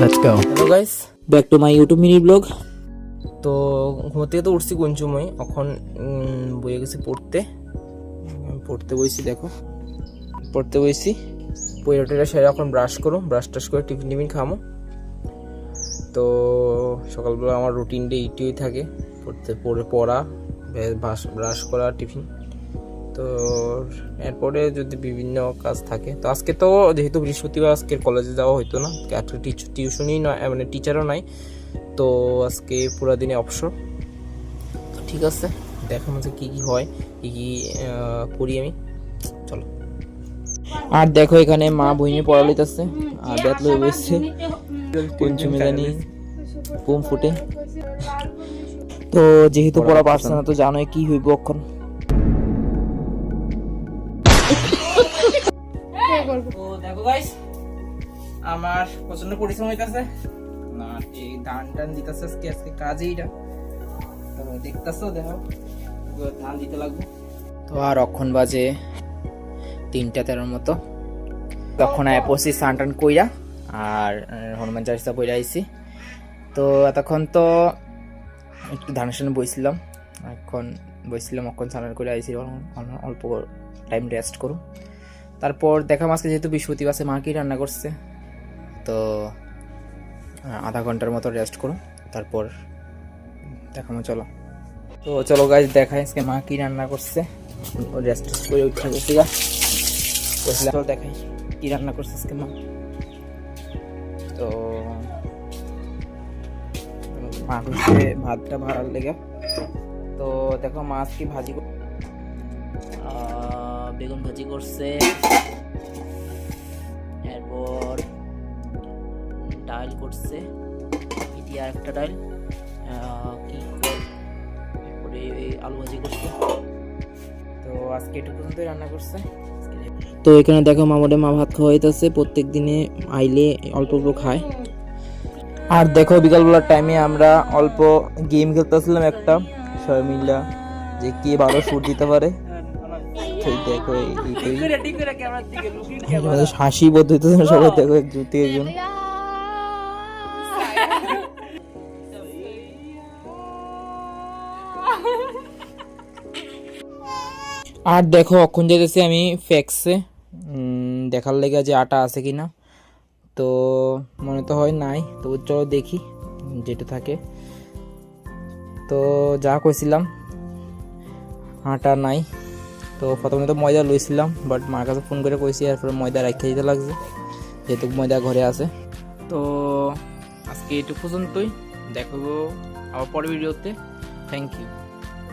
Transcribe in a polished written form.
Let's go. Hello guys, back to my YouTube mini blog. তো ঘুম থেকে তো উঠছি কোন সময়, এখন বইয়ে গেছি পড়তে বইছি। দেখো পড়তে বইছি, পড়াটা সেরে এখন ব্রাশ করো, ব্রাশ টাশ করে টিফিন খামো। তো সকালবেলা আমার রুটিনটা এইটাই থাকে, পড়া, ব্রাশ করা, টিফিন। তো এরপরে যদি বিভিন্ন কাজ থাকে, তো আজকে তো যেহেতু বৃহস্পতিবার, আজকে কলেজে যাওয়া হইতো না, আজকে টিউশনই নয়, মানে টিচারও নাই, তো আজকে পুরো দিনে অবসর। তো ঠিক আছে, দেখো মাঝে কী কী হয়, কী কী করি আমি, চলো। আর দেখো এখানে মা বইনে পড়া লইতেছে, আর ব্যাত লই বসছে, কোন চুমে জানি বুম ফুটে। তো যেহেতু পড়া পারছে না, তো জানোই কি হইব এখন। তো দেখো গাইস, আমার প্রচন্ড পরিশ্রম হইতাছে না, এই ধান দিতেছে আজকে কাজে এটা, তো দেখতেছো, দেখো ধান দিতে লাগবে। তো আর অক্ষণ বাজে 3:13 মতো, তখন পড়ছি স্নান টান কইরা, আর হনুমান চালিসা পড়ে আইছি। তো এতক্ষণ তো একটু ধানের সামনে বইছিলাম, অক্ষণ স্নান করে আইছি, অল্প টাইম রেস্ট করুন। তারপর দেখা মাছকে যেহেতু বৃহস্পতিবার আছে, মা কি রান্না করছে, তো আধা ঘন্টার মতো রেস্ট করুন, তারপর দেখাবো। চলো, তো চলো গাইজ দেখাই আজকে মা কি রান্না করছে। রেস্ট করে উঠে গেছি গা, চলো দেখাই কি রান্না করছে আজকে মা। তো মা হচ্ছে ভাতটা ভাড়ার লেগে, তো দেখো মাছ কি ভাজি, বেগুন ভাজি করছে, এরপর ডাল করছে, এটি আর একটা ডাল, এরপরে আলু ভাজি করছে। তো আজকে একটু পর্যন্তই রান্না করছে। তো এখানে দেখো মা ভাত খাওয়াইতেছে, প্রত্যেক দিনে আইলে অল্প অল্প খায়। আর দেখো বিকালবেলার টাইমে আমরা অল্প গেম খেলতেছিলাম একটা, সবাই মিলা, যে কে 12 শুট দিতে পারে। দেখো হাসি বোধ হইতেছে সবাই, দেখো একজন থেকে একজন। আর দেখো অক্ষণ যেতেছি আমি ফ্যাক্সে দেখার লেগে যে আটা আছে কিনা, তো মনে তো হয় নাই, তো চলো দেখি যেটা থাকে। তো যা কইছিলাম আটা নাই, তো প্রথমে তো ময়দা লইছিলাম, বাট মার কাছে ফোন করে কইছি, এরপরে ময়দা রেখে দিতে লাগছে, যেহেতু ময়দা ঘরে আছে। তো আজকে এটুকু পর্যন্তই, দেখাবো আবার পরের ভিডিওতে। Thank you.